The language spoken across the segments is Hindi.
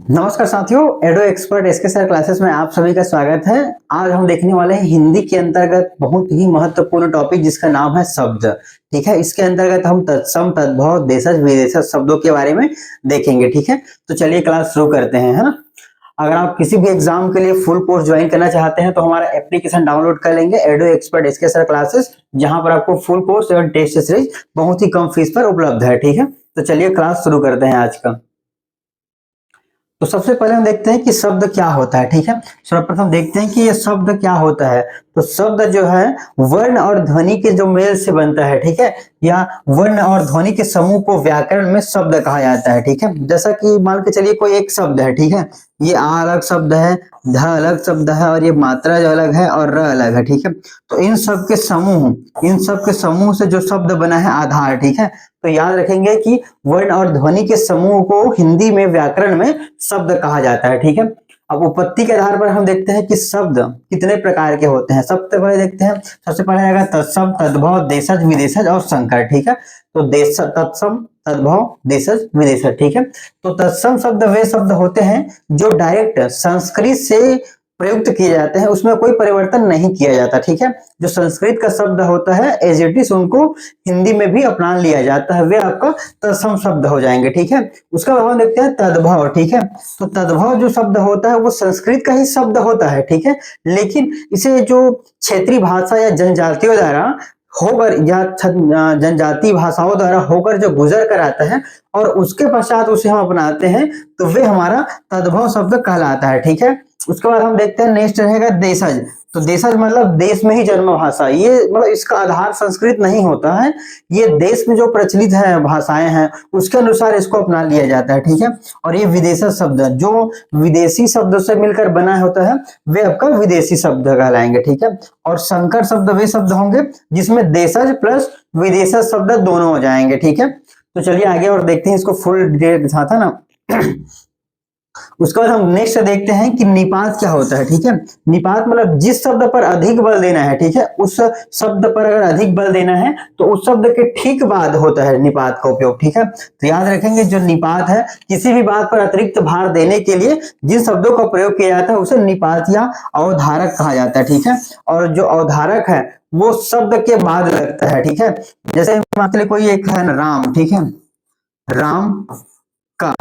नमस्कार साथियों, एडो एक्सपर्ट एसके सर क्लासेस में आप सभी का स्वागत है। आज हम देखने वाले हैं हिंदी के अंतर्गत बहुत ही महत्वपूर्ण टॉपिक जिसका नाम है शब्द। ठीक है, इसके अंतर्गत हम तत्सम, तद्भव, देशज, विदेशज शब्दों के बारे में देखेंगे। ठीक है, तो चलिए क्लास शुरू करते हैं, है ना। अगर आप किसी भी एग्जाम के लिए फुल कोर्स ज्वाइन करना चाहते हैं तो हमारा एप्लीकेशन डाउनलोड कर लेंगे, एडो एक्सपर्ट एसके सर क्लासेस, जहां पर आपको फुल कोर्स एवं टेस्ट सीरीज बहुत ही कम फीस पर उपलब्ध है। ठीक है, तो चलिए क्लास शुरू करते हैं आज का। तो सबसे पहले हम देखते हैं कि शब्द क्या होता है। ठीक है, सर्वप्रथम देखते हैं कि ये शब्द क्या होता है। तो शब्द जो है वर्ण और ध्वनि के जो मेल से बनता है। ठीक है, या वर्ण और ध्वनि के समूह को व्याकरण में शब्द कहा जाता है। ठीक है, जैसा कि मान के चलिए कोई एक शब्द है। ठीक है, ये आ अलग शब्द है, ध अलग शब्द है और ये मात्रा जो अलग है और र अलग है। ठीक है, तो इन सब के समूह से जो शब्द बना है आधार। ठीक है, तो याद रखेंगे कि वर्ण और ध्वनि के समूह को हिंदी में व्याकरण में शब्द कहा जाता है। ठीक है, अब उत्पत्ति के आधार पर हम देखते हैं कि शब्द कितने प्रकार के होते हैं। सबसे पहले देखते हैं, सबसे पहले आएगा तत्सम, तद्भव, देशज, विदेशज और संकर। ठीक है, तो देश तत्सम, तद्भव, देशज, विदेशज। ठीक है, तो तत्सम शब्द वे शब्द होते हैं जो डायरेक्ट संस्कृत से प्रयुक्त किए जाते हैं, उसमें कोई परिवर्तन नहीं किया जाता। ठीक है, जो संस्कृत का शब्द होता है एज इट इज उनको हिंदी में भी अपना लिया जाता है, वे आपका तत्सम शब्द हो जाएंगे। ठीक है, उसका बाद हम देखते हैं तद्भव। ठीक है, तो तद्भव जो शब्द होता है वो संस्कृत का ही शब्द होता है। ठीक है, लेकिन इसे जो क्षेत्रीय भाषा या जनजातियों द्वारा होकर या जनजातीय भाषाओं द्वारा होकर जो गुजर कर आता है और उसके पश्चात उसे हम अपनाते हैं, तो वे हमारा तद्भव शब्द कहलाता है। ठीक है, उसके बाद हम देखते हैं नेक्स्ट रहेगा देशज। तो देशज मतलब देश में ही जन्म भाषा, ये मतलब इसका आधार संस्कृत नहीं होता है, ये देश में जो प्रचलित है भाषाएं हैं उसके अनुसार इसको अपना लिया जाता है। ठीक है, और ये विदेशज शब्द जो विदेशी शब्दों से मिलकर बना होता है वे आपका विदेशी शब्द कहलाएंगे। ठीक है, और संकर शब्द वे शब्द होंगे जिसमें देशज प्लस विदेशज शब्द दोनों हो जाएंगे। ठीक है, तो चलिए आगे और देखते हैं इसको फुल डिटेल के साथ, है ना। उसके बाद हम नेक्स्ट देखते हैं कि निपात क्या होता है। ठीक है, निपात मतलब जिस शब्द पर अधिक बल देना है। ठीक है, उस शब्द पर अगर अधिक बल देना है तो उस शब्द के ठीक बाद होता है निपात का उपयोग। ठीक है, तो याद रखेंगे जो निपात है किसी भी बात पर अतिरिक्त भार देने के लिए जिन शब्दों का प्रयोग किया जाता है उसे निपात या अवधारक कहा जाता है। ठीक है, और जो अवधारक है वो शब्द के बाद लगता है। ठीक है, जैसे मतलब कोई एक है ना राम। ठीक है, राम का।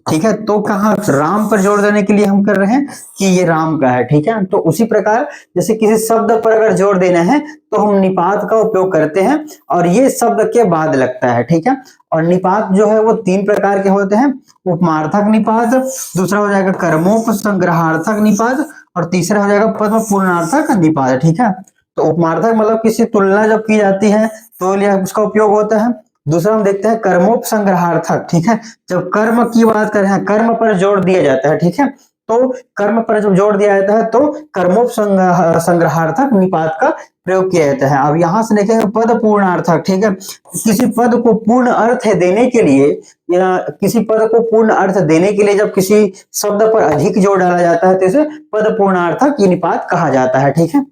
ठीक है, तो कहा राम पर जोर देने के लिए हम कर रहे हैं कि ये राम का है। ठीक है, तो उसी प्रकार जैसे किसी शब्द पर अगर जोर देना है तो हम निपात का उपयोग करते हैं और ये शब्द के बाद लगता है। ठीक है, और निपात जो है वो तीन प्रकार के होते हैं, उपमार्थक निपात, दूसरा हो जाएगा कर्मोपसंग्रहार्थक निपात और तीसरा हो जाएगा पद्म पूर्णार्थक निपात। ठीक है, तो उपमार्थक मतलब किसी तुलना जब की जाती है तो यह उसका उपयोग होता है। दूसरा हम देखते हैं कर्मोपसंग्रहार्थक। ठीक है, जब कर्म की बात कर रहे हैं, कर्म पर जोर दिया जाता है। ठीक है, तो कर्म पर जब जोर दिया जाता है तो कर्मोपसंग्रहार्थक निपात का प्रयोग किया जाता है। अब यहां से देखेंगे पद पूर्णार्थक। ठीक है, किसी पद को पूर्ण अर्थ देने के लिए या किसी पद को पूर्ण अर्थ देने के लिए जब किसी शब्द पर अधिक जोर डाला जाता है तो इसे पद पूर्णार्थक निपात कहा जाता है। ठीक है,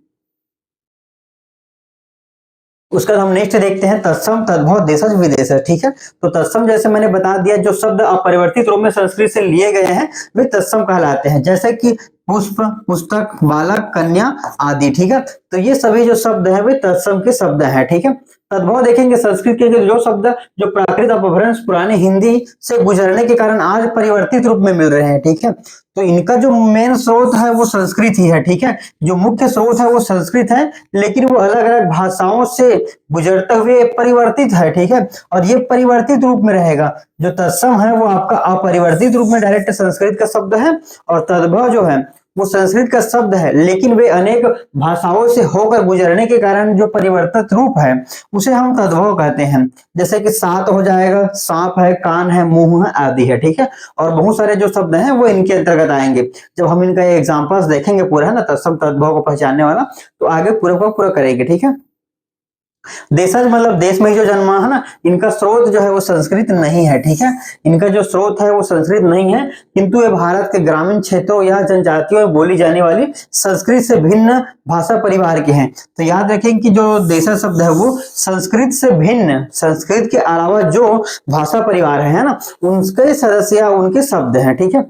उसका हम नेक्स्ट देखते हैं तत्सम, तद्भव, देशज, विदेशज। ठीक है, तो तत्सम जैसे मैंने बता दिया जो शब्द अपरिवर्तित रूप में संस्कृत से लिए गए हैं वे तत्सम कहलाते हैं, जैसे कि पुष्प, पुस्तक, बालक, कन्या आदि। ठीक है, तो ये सभी जो शब्द हैं वे तत्सम के शब्द हैं। ठीक है, तद्भव देखेंगे संस्कृत के जो शब्द जो प्राकृत अपभ्रंश पुराने हिंदी से गुजरने के कारण आज परिवर्तित रूप में मिल रहे हैं। ठीक है, तो इनका जो मेन स्रोत है वो संस्कृत ही है। ठीक है, जो मुख्य स्रोत है वो संस्कृत है, लेकिन वो अलग अलग भाषाओं से गुजरते हुए परिवर्तित है। ठीक है, और ये परिवर्तित रूप में रहेगा। जो तत्सम है वो आपका अपरिवर्तित रूप में डायरेक्ट संस्कृत का शब्द है और तद्भव जो है वो संस्कृत का शब्द है, लेकिन वे अनेक भाषाओं से होकर गुजरने के कारण जो परिवर्तित रूप है उसे हम तद्भव कहते हैं। जैसे कि सात हो जाएगा, सांप है, कान है, मुंह है आदि है। ठीक है, और बहुत सारे जो शब्द हैं वो इनके अंतर्गत आएंगे। जब हम इनका एग्जांपल्स देखेंगे पूरा, है ना, तत्सम तद्भव को पहचानने वाला, तो आगे पूरा का पूरा करेंगे। ठीक है, देशज मतलब देश में ही जो जन्मा है ना, इनका स्रोत जो है वो संस्कृत नहीं है। ठीक है, इनका जो स्रोत है वो संस्कृत नहीं है, किंतु ये भारत के ग्रामीण क्षेत्रों या जनजातियों में बोली जाने वाली संस्कृत से भिन्न भाषा परिवार के हैं। तो याद रखें कि जो देशज शब्द है वो संस्कृत से भिन्न, संस्कृत के अलावा जो भाषा परिवार है ना, उनके सदस्य या उनके शब्द हैं। ठीक है,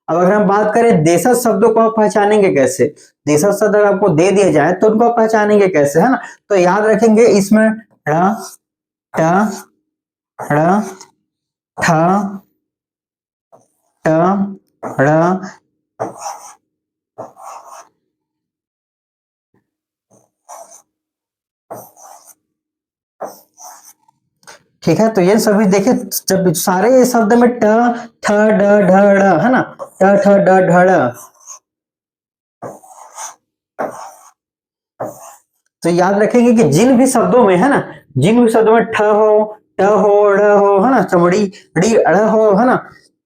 अब अगर हम बात करें देशज शब्दों को आप पहचानेंगे कैसे, देशज शब्द अगर आपको दे दिया जाए तो उनको आप पहचानेंगे कैसे, है ना। तो याद रखेंगे इसमें ड़, ट, ड़, ठ, ट, ड़, ठीक है। तो ये सभी देखिए, जब सारे शब्द में ट, ठ, ड, ढ, ड़, है ना, ट, ठ, ड, ढ, ड़, तो याद रखेंगे कि जिन भी शब्दों में, है ना, जिन भी शब्दों में ठ हो, ट हो, ड़ हो, है ना, चमड़ी ड़ी अड़ हो, है ना,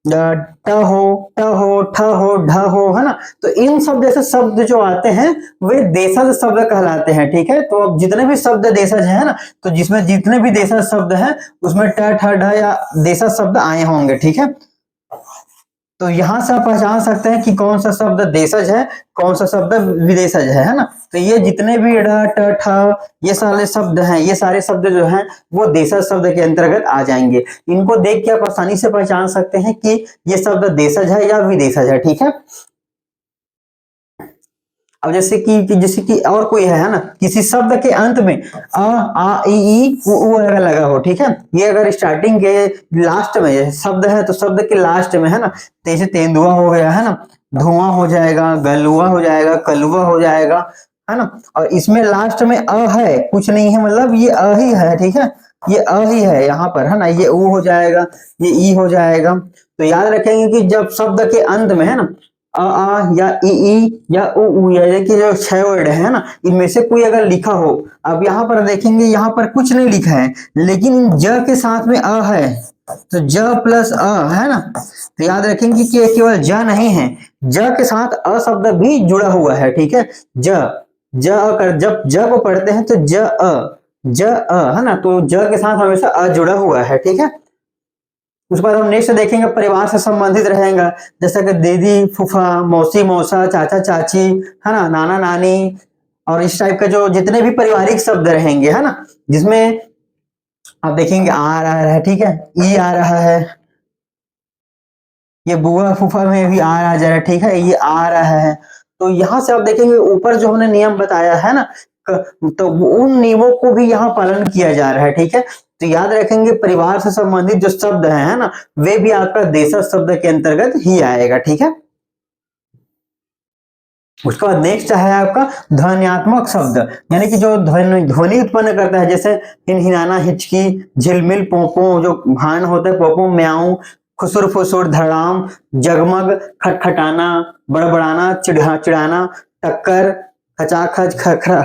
ट हो, ट हो, ठ हो, ढ हो, है ना, तो इन सब जैसे शब्द जो आते हैं वे देशज शब्द कहलाते हैं। ठीक है। तो अब जितने भी शब्द देशज है ना, तो जिसमें जितने भी देशज शब्द हैं उसमें ट, ठ, ढ या देशज शब्द आए होंगे। ठीक है। तो यहां से आप पहचान सकते हैं कि कौन सा शब्द देशज है, कौन सा शब्द विदेशज है ना। तो ये जितने भी ड, ट, ठ ये सारे शब्द हैं, ये सारे शब्द जो हैं वो देशज शब्द के अंतर्गत आ जाएंगे। इनको देख के आप आसानी से पहचान सकते हैं कि ये शब्द देशज है या विदेशज है। ठीक है। अब जैसे कि और कोई है ना, किसी शब्द के अंत में आ ई उ अगर लगा हो, ठीक है, ये अगर स्टार्टिंग के लास्ट में शब्द है तो शब्द के लास्ट में, है ना, जैसे तेंदुआ हो गया, है ना, धुआं हो जाएगा, गलुआ हो जाएगा, कलुआ हो जाएगा, है ना, और इसमें लास्ट में अ है, कुछ नहीं है, मतलब ये अ ही है। ठीक है। ये अ ही है यहाँ पर, है ना, ये उ हो जाएगा, ये ई हो जाएगा। तो याद रखेंगे कि जब शब्द के अंत में, है ना, आ या ई या उ या कि जो 6 वर्ड है ना, इनमें से कोई अगर लिखा हो, अब यहाँ पर देखेंगे, यहाँ पर कुछ नहीं लिखा है, लेकिन ज के साथ में अ है, तो ज प्लस अ, है ना, तो याद रखेंगे कि केवल ज नहीं है, ज के साथ अ शब्द भी जुड़ा हुआ है। ठीक है। ज ज कर जब ज को पढ़ते हैं तो ज अ, है ना, तो ज के साथ हमेशा अ जुड़ा हुआ है। ठीक है। उसके बाद हम नेक्स्ट देखेंगे परिवार से संबंधित रहेगा, जैसा कि दीदी, फूफा, मौसी, मौसा, चाचा, चाची, है ना, नाना, नानी, और इस टाइप का जो जितने भी पारिवारिक शब्द रहेंगे, है ना, जिसमें आप देखेंगे आ रहा है, ठीक है, ई आ रहा है, ये बुआ फूफा में भी आ जा रहा है। ठीक है, ये आ रहा है। तो यहाँ से आप देखेंगे ऊपर जो हमने नियम बताया है ना, तो उन नियमों को भी यहाँ पालन किया जा रहा है। ठीक है। तो याद रखेंगे परिवार से संबंधित जो शब्द है ना, वे भी आपका देशज शब्द के अंतर्गत ही आएगा। ठीक है। उसके बाद नेक्स्ट है आपका ध्वन्यात्मक शब्द, यानी कि जो ध्वनि उत्पन्न करता है, जैसे हिनहिनाना, हिचकी, झिलमिल, पोपो, जो भान होता है, पोपो, म्याऊ, खुसुर फुसुर, धड़ाम, जगमग, खटखटाना, बड़बड़ाना, चिढ़ाना, टक्कर, खचाखच, खखरा।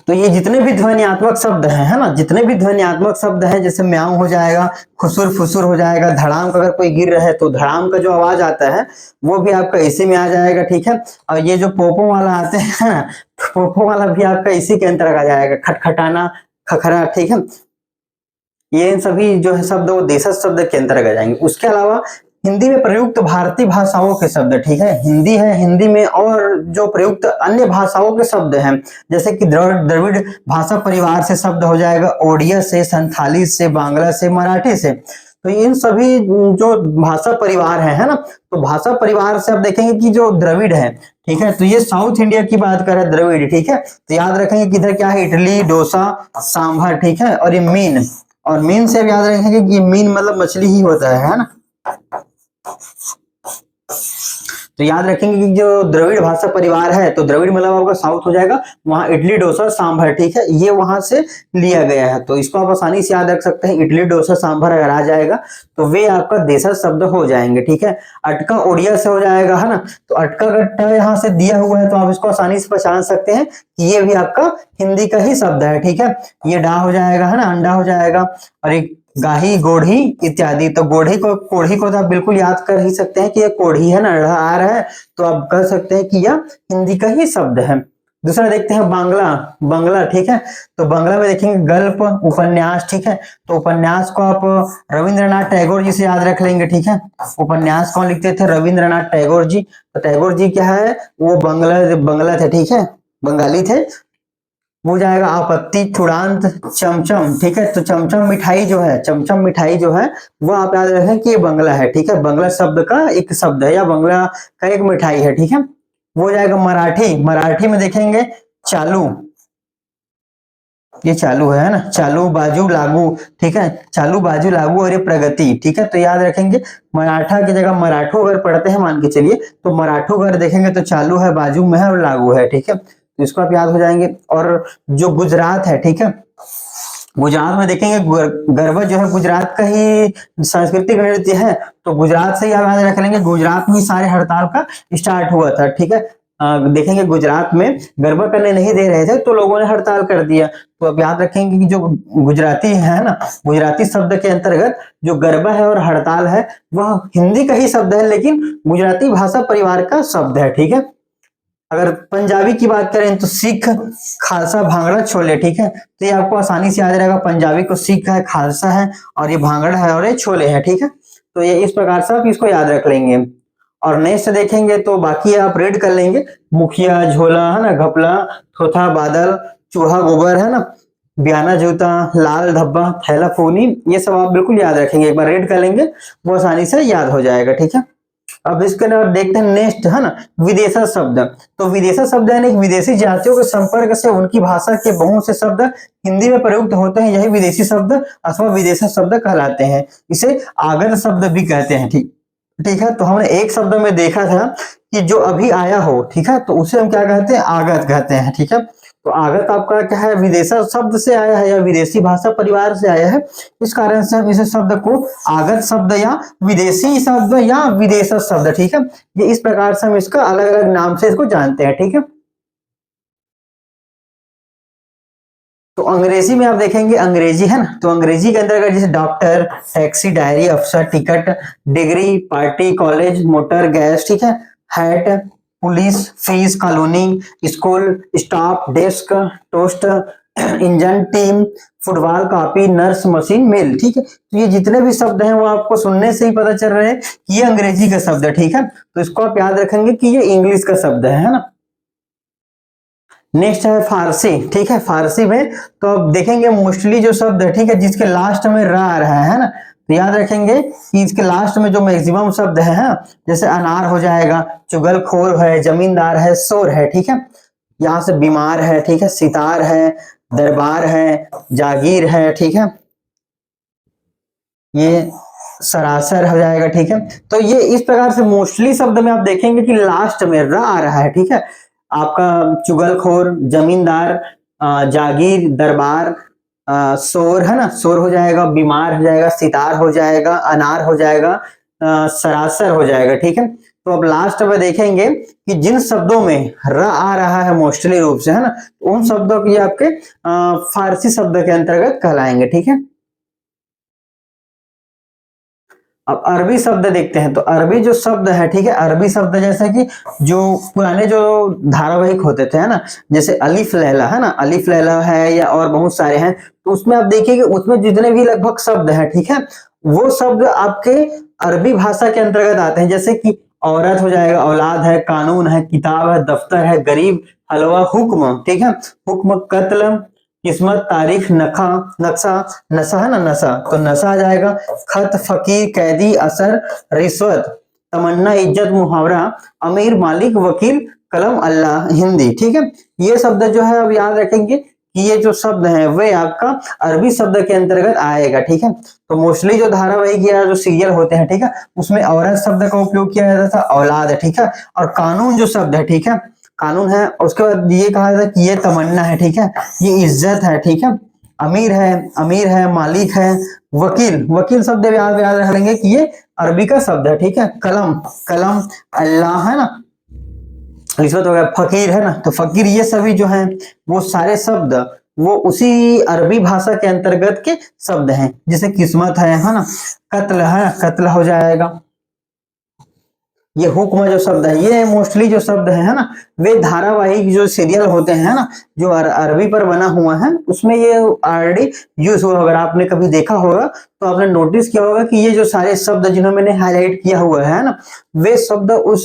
तो ये जितने भी ध्वन्यात्मक शब्द हैं, है ना, जितने भी ध्वन्यात्मक शब्द हैं, जैसे म्याऊ हो जाएगा, खुसुर फुसुर हो जाएगा, धड़ाम का अगर कोई गिर रहा है तो धड़ाम का जो आवाज आता है वो भी आपका इसी में आ जाएगा। ठीक है। और ये जो पोपो वाला आते हैं, पोपो वाला भी आपका इसी के अंतर्गत आ जाएगा, खटखटाना, खखरा। ठीक है। ये सभी जो है शब्द वो देशज शब्द के अंतर्गत आ जाएंगे। उसके अलावा हिंदी में प्रयुक्त भारतीय भाषाओं के शब्द, ठीक है, हिंदी है, हिंदी में और जो प्रयुक्त अन्य भाषाओं के शब्द हैं, जैसे कि द्रविड़ भाषा परिवार से शब्द हो जाएगा, ओडिया से, संथाली से, बांग्ला से, मराठी से। तो इन सभी जो भाषा परिवार है ना, तो भाषा परिवार से आप देखेंगे कि जो द्रविड़ है, ठीक है, तो ये साउथ इंडिया की बात कर रहे हैं द्रविड़। ठीक है। तो याद रखेंगे कि इधर क्या है, इडली, डोसा, सांभर। ठीक है। और ये मीन, और मीन से याद रखेंगे कि मीन मतलब मछली ही होता है ना। तो याद रखेंगे कि जो द्रविड़ भाषा परिवार है, तो द्रविड़ मतलब आपका साउथ हो जाएगा, वहां इडली, डोसा, सांभर। ठीक है, ये वहां से लिया गया है, तो इसको आप आसानी से याद रख सकते हैं। इडली, डोसा, सांभर अगर आ जाएगा तो वे आपका देशज शब्द हो जाएंगे। ठीक है। अटका ओडिया से हो जाएगा, है ना, तो अटका का यहाँ से दिया हुआ है तो आप इसको आसानी से पहचान सकते हैं कि ये भी आपका हिंदी का ही शब्द है। ठीक है। ये डा हो जाएगा, है ना, अंडा हो जाएगा, और एक गाही, गोढ़ी इत्यादि। तो गोढ़ी को, कोढ़ी को तो आप बिल्कुल याद कर ही सकते हैं कि ये कोढ़ी है ना, आ रहा है, तो आप कह सकते हैं कि यह हिंदी का ही शब्द है। दूसरा देखते हैं बांग्ला, बांग्ला। ठीक है। तो बांग्ला में देखेंगे गल्प, उपन्यास। ठीक है। तो उपन्यास को आप रविंद्रनाथ टैगोर जी से याद रख लेंगे। ठीक है। उपन्यास कौन लिखते थे, रविंद्रनाथ टैगोर जी। तो टैगोर जी क्या है, वो बंगला थे। ठीक है, बंगाली थे। वो जाएगा आपत्ति, चूड़ांत, चमचम। ठीक है, तो चमचम मिठाई जो है, चमचम मिठाई जो है वो आप याद रखें कि ये बंगला है। ठीक है, बंगला शब्द का एक शब्द है या बंगला का एक मिठाई है। ठीक है, वो जाएगा मराठी। मराठी में देखेंगे चालू, ये चालू है ना, चालू बाजू लागू। ठीक है, चालू बाजू लागू और ये प्रगति। ठीक है, तो याद रखेंगे मराठा की जगह मराठो अगर पढ़ते हैं मान के चलिए, तो मराठो अगर देखेंगे तो चालू है, बाजू में है और लागू है। ठीक है, तो इसको आप याद हो जाएंगे। और जो गुजरात है, ठीक है, गुजरात में देखेंगे गरबा जो है गुजरात का ही सांस्कृतिक नृत्य है, तो गुजरात से ही आप याद रख लेंगे, गुजरात में सारे हड़ताल का स्टार्ट हुआ था। ठीक है, देखेंगे गुजरात में गरबा करने नहीं दे रहे थे तो लोगों ने हड़ताल कर दिया। तो अब याद रखेंगे कि जो गुजराती है ना, गुजराती शब्द के अंतर्गत जो गरबा है और हड़ताल है वह हिंदी का ही शब्द है, लेकिन गुजराती भाषा परिवार का शब्द है। ठीक है, अगर पंजाबी की बात करें तो सिख, खालसा, भांगड़ा, छोले। ठीक है, तो ये आपको आसानी से याद रहेगा, पंजाबी को सिख है, खालसा है और ये भांगड़ा है और ये छोले है। ठीक है, तो ये इस प्रकार से आप इसको याद रख लेंगे। और नेक्स्ट देखेंगे तो बाकी आप रीड कर लेंगे, मुखिया, झोला है ना, घपला, थोथा, बादल, चूहा, गोबर है ना, बयाना, जूता, लाल धब्बा, थैला, फोनी, ये सब आप बिल्कुल याद रखेंगे, एक बार रीड कर लेंगे वो आसानी से याद हो जाएगा। ठीक है, अब इसके अंदर देखते हैं नेक्स्ट है ना, विदेशा शब्द। तो विदेशा शब्द है ना, विदेशी जातियों के संपर्क से उनकी भाषा के बहुत से शब्द हिंदी में प्रयुक्त होते हैं, यही विदेशी शब्द अथवा विदेशा शब्द कहलाते हैं। इसे आगत शब्द भी कहते हैं। ठीक ठीक है, तो हमने एक शब्द में देखा था कि जो अभी आया हो, ठीक है, तो उसे हम क्या कहते हैं, आगत कहते हैं। ठीक है, तो आगत आपका क्या है, विदेशा शब्द से आया है या विदेशी भाषा परिवार से आया है, इस कारण से हम इस शब्द को आगत शब्द या विदेशी शब्द या विदेशा शब्द, ठीक है, ये इस प्रकार से हम इसका अलग अलग नाम से इसको जानते हैं। ठीक है, तो अंग्रेजी में आप देखेंगे, अंग्रेजी है ना, तो अंग्रेजी के अंदर जैसे डॉक्टर, टैक्सी, डायरी, अफसर, ticket, degree, party, college, motor, gas, ठीक है, hat, police, fees, colony, school, staff, desk, toast, engine, team, football, copy, nurse, machine, mail. ठीक है, तो ये जितने भी शब्द हैं वो आपको सुनने से ही पता चल रहे हैं कि ये अंग्रेजी का शब्द है। ठीक है, तो इसको आप याद रखेंगे कि ये इंग्लिश का शब्द है ना। नेक्स्ट है फारसी। ठीक है, फारसी में तो अब देखेंगे मोस्टली जो शब्द है, ठीक है, जिसके लास्ट में रा आ रहा है ना, तो याद रखेंगे कि इसके लास्ट में जो मैक्सिमम शब्द है ना, जैसे अनार हो जाएगा, चुगलखोर है, जमींदार है, शोर है। ठीक है, यहाँ से बीमार है, ठीक है, सितार है, दरबार है, जागीर है। ठीक है, ये सरासर हो जाएगा। ठीक है, तो ये इस प्रकार से मोस्टली शब्द में आप देखेंगे कि लास्ट में र आ रहा है। ठीक है, आपका चुगलखोर, जमींदार, जागीर, दरबार, शोर है ना, शोर हो जाएगा, बीमार हो जाएगा, सितार हो जाएगा, अनार हो जाएगा, सरासर हो जाएगा। ठीक है, तो अब लास्ट में देखेंगे कि जिन शब्दों में र आ रहा है मोस्टली रूप से है ना, उन शब्दों की आपके फारसी शब्द के अंतर्गत कहलाएंगे। ठीक है, अब अरबी शब्द देखते हैं, तो अरबी जो शब्द है, ठीक है, अरबी शब्द जैसे कि जो पुराने जो धारावाहिक होते थे है ना, जैसे अलिफ लैला है ना, अलिफ लैला है या और बहुत सारे हैं, तो उसमें आप देखिए कि उसमें जितने भी लगभग शब्द हैं, ठीक है, वो शब्द आपके अरबी भाषा के अंतर्गत आते हैं। जैसे कि औरत हो जाएगा, औलाद है, कानून है, किताब है, दफ्तर है, गरीब, हलवा, हुक्म। ठीक है, हुक्म, कत्ल, किस्मत, तारीख, नखा, नक्शा, नशा है ना, नशा, तो नशा आ जाएगा, खत, फकीर, कैदी, असर, रिश्वत, तमन्ना, इज्जत, मुहावरा, अमीर, मालिक, वकील, कलम, अल्लाह, हिंदी। ठीक है, ये शब्द जो है अब याद रखेंगे कि ये जो शब्द है वे आपका अरबी शब्द के अंतर्गत आएगा। ठीक है, तो मोस्टली जो धारावाहिक या जो सीरियल होते हैं, ठीक है, उसमें औरत शब्द का उपयोग किया जाता था, औलाद है। ठीक है, और कानून जो शब्द है, ठीक है, कानून है, उसके बाद ये कहा जाता है कि ये तमन्ना है। ठीक है, ये इज्जत है। ठीक है, अमीर है, मालिक है, वकील, वकील शब्द याद याद रख लेंगे कि ये अरबी का शब्द है। ठीक है, कलम, कलम, अल्लाह है ना, रिश्वत हो गया, फकीर है ना, तो फकीर, ये सभी जो हैं वो सारे शब्द वो उसी अरबी भाषा के अंतर्गत के शब्द हैं। जैसे किस्मत है ना, कत्ल है, कत्ल हो जाएगा, ये हुक्म जो शब्द है, ये मोस्टली जो शब्द है ना, वे धारावाहिक जो सीरियल होते हैं ना, जो अरबी पर बना हुआ है, उसमें ये ऑलरेडी यूज हुआ। अगर आपने कभी देखा होगा तो आपने नोटिस किया होगा कि ये जो सारे शब्द जिन्हों मैंने हाईलाइट किया हुआ है ना, वे शब्द उस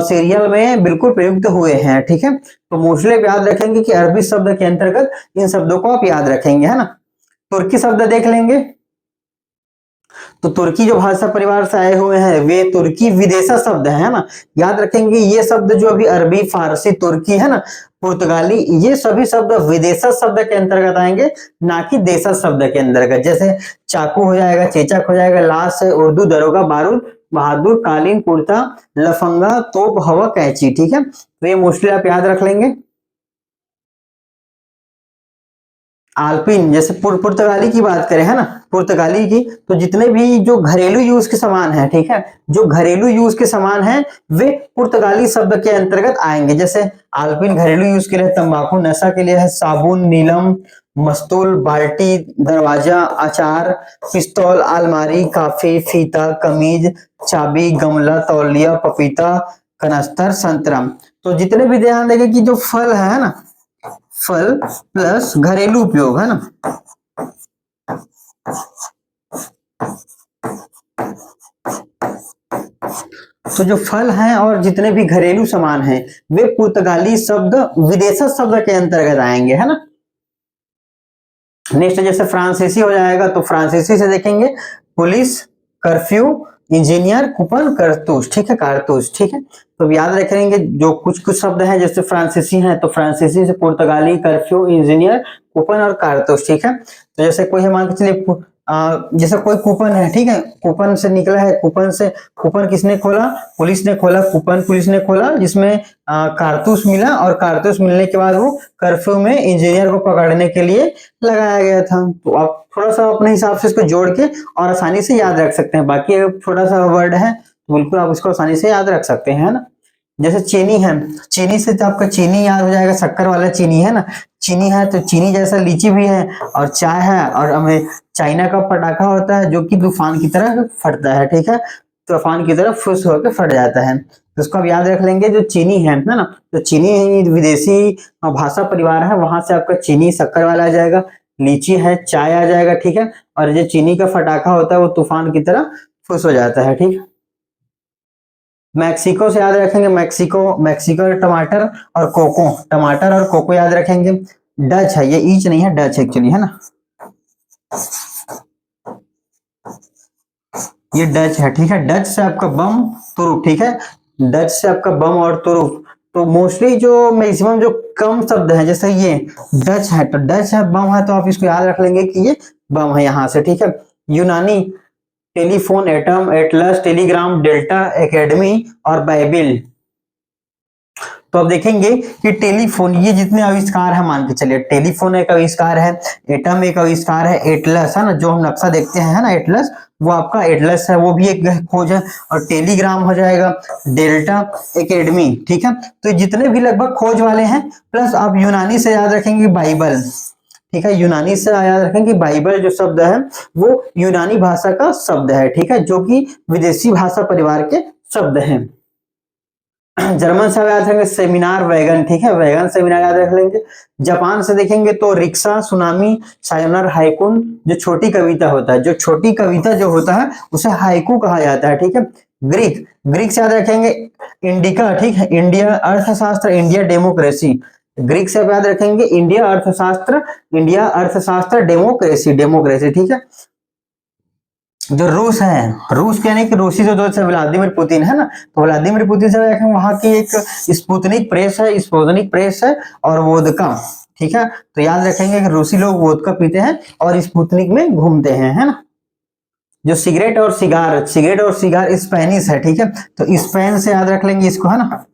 सीरियल में बिल्कुल प्रयुक्त हुए हैं। ठीक है, तो मोस्टली आप याद रखेंगे कि अरबी शब्द के अंतर्गत इन शब्दों को आप याद रखेंगे, है ना। तुर्की शब्द देख लेंगे। तो तुर्की जो भाषा परिवार से आए हुए हैं, वे तुर्की विदेशा शब्द है ना। याद रखेंगे ये शब्द जो अभी अरबी, फारसी, तुर्की है ना, पुर्तगाली, ये सभी शब्द विदेशा शब्द के अंतर्गत आएंगे, ना कि देशा शब्द के अंतर्गत। जैसे चाकू हो जाएगा, चेचक हो जाएगा, लाश है, उर्दू, दरोगा, बारूद, बहादुर, कालीन, कुर्ता, लफंगा, तोप, हवा, कैंची। ठीक है, तो ये मोस्टली आप याद रख लेंगे। आल्पिन, जैसे पुर्तगाली की बात करें, है ना, पुर्तगाली की, तो जितने भी जो घरेलू यूज के सामान है, ठीक है, जो घरेलू यूज के सामान है, वे पुर्तगाली शब्द के अंतर्गत आएंगे। जैसे आल्पिन घरेलू यूज के लिए तंबाकू, नशा के लिए है साबुन, नीलम, मस्तूल, बाल्टी, दरवाजा, अचार, पिस्तौल, अलमारी, काफी, फीता, कमीज, चाबी, गमला, तौलिया, पपीता, कनस्तर, संतरा। तो जितने भी ध्यान देंगे कि जो फल है ना, फल प्लस घरेलू उपयोग, है ना, तो जो फल हैं और जितने भी घरेलू सामान हैं, वे पुर्तगाली शब्द विदेशा शब्द के अंतर्गत आएंगे, है ना। नेक्स्ट जैसे फ्रांसीसी हो जाएगा, तो फ्रांसीसी से देखेंगे पुलिस, कर्फ्यू, इंजीनियर, कूपन, कारतूस। ठीक है, कारतूस। ठीक है, तो याद रखेंगे जो कुछ कुछ शब्द हैं जैसे फ्रांसीसी हैं, तो फ्रांसीसी से पुर्तगाली, कर्फ्यू, इंजीनियर, कूपन और कारतूस। ठीक है, तो जैसे कोई है, मान के चलिए जैसे कोई कूपन है, ठीक है, कूपन से निकला है, कूपन से, कूपन किसने खोला, पुलिस ने खोला, कूपन पुलिस ने खोला, जिसमें कारतूस मिला, और कारतूस मिलने के बाद वो कर्फ्यू में इंजीनियर को पकड़ने के लिए लगाया गया था। तो आप थोड़ा सा अपने हिसाब से इसको जोड़ के और आसानी से याद रख सकते हैं। बाकी थोड़ा सा वर्ड है तो बिल्कुल आप इसको आसानी से याद रख सकते हैं, है ना। जैसे चीनी है, चीनी से तो आपका चीनी याद हो जाएगा, शक्कर वाला चीनी, है ना। चीनी है तो चीनी जैसा लीची भी है, और चाय है, और हमें चाइना का पटाखा होता है जो कि तूफान की तरह फटता है। ठीक है, तूफान की तरह फुस होकर फट जाता है, तो उसको आप याद रख लेंगे। जो चीनी है ना, तो चीनी विदेशी भाषा परिवार है, वहां से आपका चीनी शक्कर वाला आ जाएगा, लीची है, चाय आ जाएगा। ठीक है, और जो चीनी का फटाखा होता है वो तूफान की तरह फुस हो जाता है। ठीक, मैक्सिको से याद रखेंगे, मैक्सिको, मैक्सिको टमाटर और कोको, टमाटर और कोको याद रखेंगे। डच है, ये ईच नहीं है, डच एक्चुअली, है ना, ये डच है। ठीक है, डच से आपका बम, तुरुप। ठीक है, डच से आपका बम और तुरुप। तो मोस्टली जो मैक्सिमम जो कम शब्द है, जैसे ये डच है, तो डच है, बम है, तो आप इसको याद रख लेंगे कि ये बम है यहाँ से। ठीक है, यूनानी, telephone, atom, Atlas, Telegram, delta, academy और बाइबिल। तो अब देखेंगे कि टेलीफोन, ये जितने आविष्कार है, मान के चलिए टेलीफोन एक आविष्कार है, एटम एक आविष्कार है, एटलस है ना, जो हम नक्शा देखते हैं, है ना, एटलस, वो आपका एटलस है, वो भी एक खोज है, और टेलीग्राम हो जाएगा, डेल्टा, एकेडमी। ठीक है, तो जितने भी लगभग खोज वाले हैं, प्लस आप यूनानी से याद रखेंगे बाइबल। ठीक है, यूनानी से याद रखें कि बाइबल जो शब्द है वो यूनानी भाषा का शब्द है। ठीक है, जो कि विदेशी भाषा परिवार के शब्द हैं। जर्मन से याद रखेंगे सेमिनार, वैगन। ठीक है, वैगन सेमिनार याद रख लेंगे। जापान से देखेंगे तो रिक्शा, सुनामी, सायोनर, हाइकुन, जो छोटी कविता होता है, जो छोटी कविता जो होता है उसे हाइकू कहा जाता है। ठीक है, ग्रीक, ग्रीक से याद रखेंगे इंडिका। ठीक है, इंडिया अर्थशास्त्र, इंडिया डेमोक्रेसी। ग्रीक से याद रखेंगे इंडिया अर्थशास्त्र, इंडिया अर्थशास्त्र, डेमोक्रेसी, डेमोक्रेसी। ठीक है, जो रूस है, रूस के यानी कि रूसी जो दोस्त है व्लादिमीर पुतिन, है ना, तो व्लादिमीर पुतिन से वहां की एक स्पुतनिक प्रेस है, स्पुतनिक प्रेस है, और वोदका। ठीक है, तो याद रखेंगे कि रूसी लोग वोदका पीते हैं और स्पुतनिक में घूमते हैं, है ना। जो सिगरेट और सिगार, सिगरेट और सिगार स्पेनिश है। ठीक है, तो स्पेन से याद रख लेंगे इसको, है ना,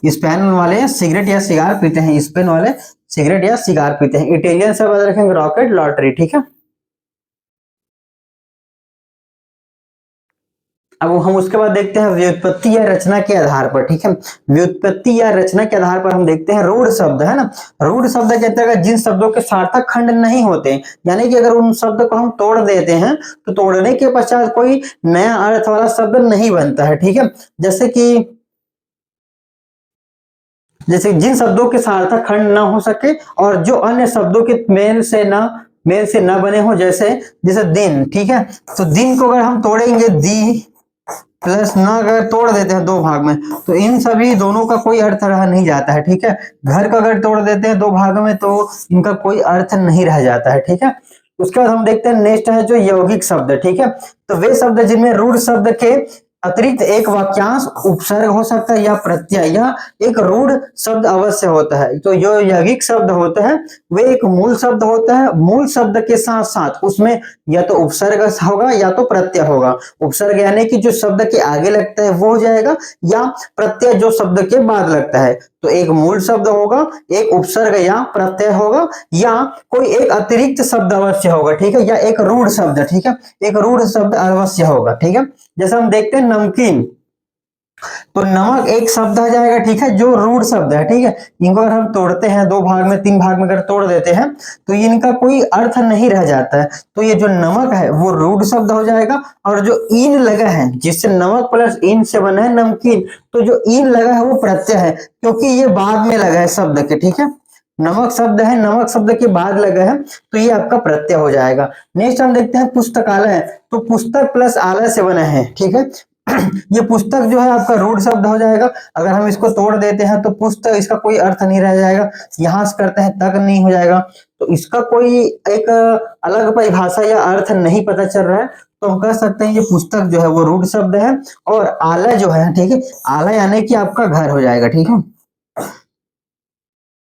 स्पेन वाले सिगरेट या सिगार पीते हैं, स्पेन वाले सिगरेट या सिगार पीते हैं। इटालियन से याद रखेंगे रॉकेट, लॉटरी। ठीक है, अब हम उसके बाद देखते हैं व्युत्पत्ति या रचना के आधार पर, ठीक है। व्युत्पत्ति या रचना के आधार पर हम देखते हैं रूढ़ शब्द, है ना। रूढ़ शब्द के अंतर्गत जिन शब्दों के सार्थक खंड नहीं होते, यानी कि अगर उन शब्द को हम तोड़ देते हैं तो तोड़ने के पश्चात कोई नया अर्थ वाला शब्द नहीं बनता है, ठीक है। जैसे जिन शब्दों के सार्थक खंड ना हो सके और जो अन्य शब्दों के मेल से ना बने हो, जैसे जैसे दिन, ठीक है। तो दिन को अगर हम तोड़ेंगे, दी प्लस न अगर तोड़ देते हैं दो भाग में, तो इन सभी दोनों का कोई अर्थ रह नहीं जाता है, ठीक है। घर को अगर तोड़ देते हैं दो भागों में तो इनका कोई अर्थ नहीं रह जाता है, ठीक है। उसके बाद हम देखते हैं नेक्स्ट है जो यौगिक शब्द, ठीक है। तो वे शब्द जिनमें रूढ़ शब्द के अतिरिक्त एक वाक्यांश उपसर्ग हो सकता है या प्रत्यय या एक रूढ़ शब्द अवश्य होता है। तो जो यौगिक शब्द होते हैं वे एक मूल शब्द होता है, मूल शब्द के साथ साथ उसमें या तो उपसर्ग होगा या तो प्रत्यय होगा। उपसर्ग यानी कि जो शब्द के आगे लगता है वो हो जाएगा, या प्रत्यय जो शब्द के बाद लगता है। तो एक मूल शब्द होगा, एक उपसर्ग या प्रत्यय होगा, या कोई एक अतिरिक्त शब्द अवश्य होगा, ठीक है, या एक रूढ़ शब्द, ठीक है, एक रूढ़ शब्द अवश्य होगा, ठीक है। जैसे हम देखते हैं नमकीन, तो नमक एक शब्द आ जाएगा, ठीक है, जो रूढ़ शब्द है, ठीक है। इनको अगर हम तोड़ते हैं दो भाग में, तीन भाग में अगर तोड़ देते हैं तो इनका कोई अर्थ नहीं रह जाता है। तो ये जो नमक है वो रूढ़ शब्द हो जाएगा, और जो ईन लगा है जिससे नमक प्लस ईन से बना है नमकीन, तो जो ईन लगा है वो प्रत्यय है, क्योंकि ये बाद में लगा है शब्द के, ठीक है। नमक शब्द है, नमक शब्द के बाद लगा है, तो ये आपका प्रत्यय हो जाएगा। नेक्स्ट हम देखते हैं पुस्तकालय, तो पुस्तक प्लस आलय से बना है, ठीक है। ये पुस्तक जो है आपका रूढ़ शब्द हो जाएगा। अगर हम इसको तोड़ देते हैं तो पुस्तक, इसका कोई अर्थ नहीं रह जाएगा। यहां से करते हैं तक नहीं हो जाएगा, तो इसका कोई एक अलग परिभाषा या अर्थ नहीं पता चल रहा है। तो हम कह सकते हैं ये पुस्तक जो है वो रूढ़ शब्द है। और आलय जो है, ठीक है, आलय यानी कि आपका घर हो जाएगा, ठीक है।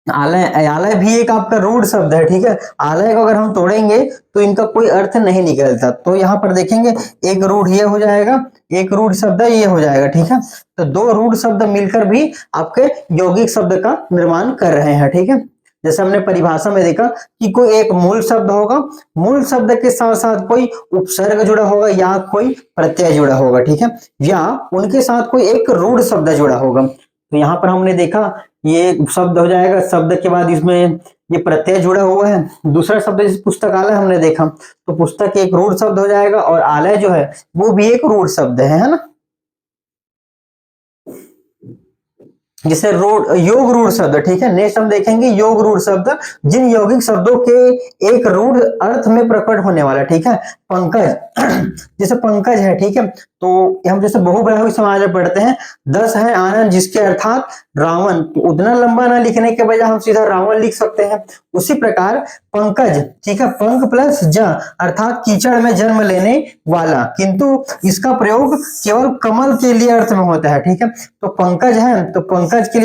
आलय, आलय भी एक आपका रूढ़ शब्द है, ठीक है। आलय को अगर हम तोड़ेंगे तो इनका कोई अर्थ नहीं निकलता। तो यहाँ पर देखेंगे एक रूढ़ ये हो जाएगा, एक रूढ़ शब्द ये हो जाएगा, ठीक है। तो दो रूढ़ शब्द मिलकर भी आपके यौगिक शब्द का निर्माण कर रहे हैं, ठीक है। जैसे हमने परिभाषा में देखा कि कोई एक मूल शब्द होगा, मूल शब्द के साथ साथ कोई उपसर्ग जुड़ा होगा या कोई प्रत्यय जुड़ा होगा, ठीक है, या उनके साथ कोई एक रूढ़ शब्द जुड़ा होगा। तो यहाँ पर हमने देखा ये शब्द हो जाएगा, शब्द के बाद इसमें ये प्रत्यय जुड़ा हुआ है। दूसरा शब्द जैसे पुस्तकालय हमने देखा, तो पुस्तक एक रूढ़ शब्द हो जाएगा, और आलय जो है वो भी एक रूढ़ शब्द है ना। जैसे योग रूढ़ शब्द, ठीक है। नेक्स्ट हम देखेंगे योग रूढ़ शब्द, जिन यौगिक शब्दों के एक रूढ़ अर्थ में प्रकट होने वाला, ठीक है। पंकज, जैसे पंकज है, ठीक है, तो हम जैसे बहुब्राह्मणी समाज में पढ़ते हैं 10 है आनंद जिसके अर्थात रावण, तो उतना लंबा ना लिखने के बजाय हम सीधा रावण लिख सकते हैं। उसी प्रकार पंकज, ठीक है, पंक प्लस ज अर्थात कीचड़ में जन्म लेने वाला, किंतु इसका प्रयोग केवल कमल के लिए अर्थ में होता है, ठीक है। तो पंकज है, तो पंकज के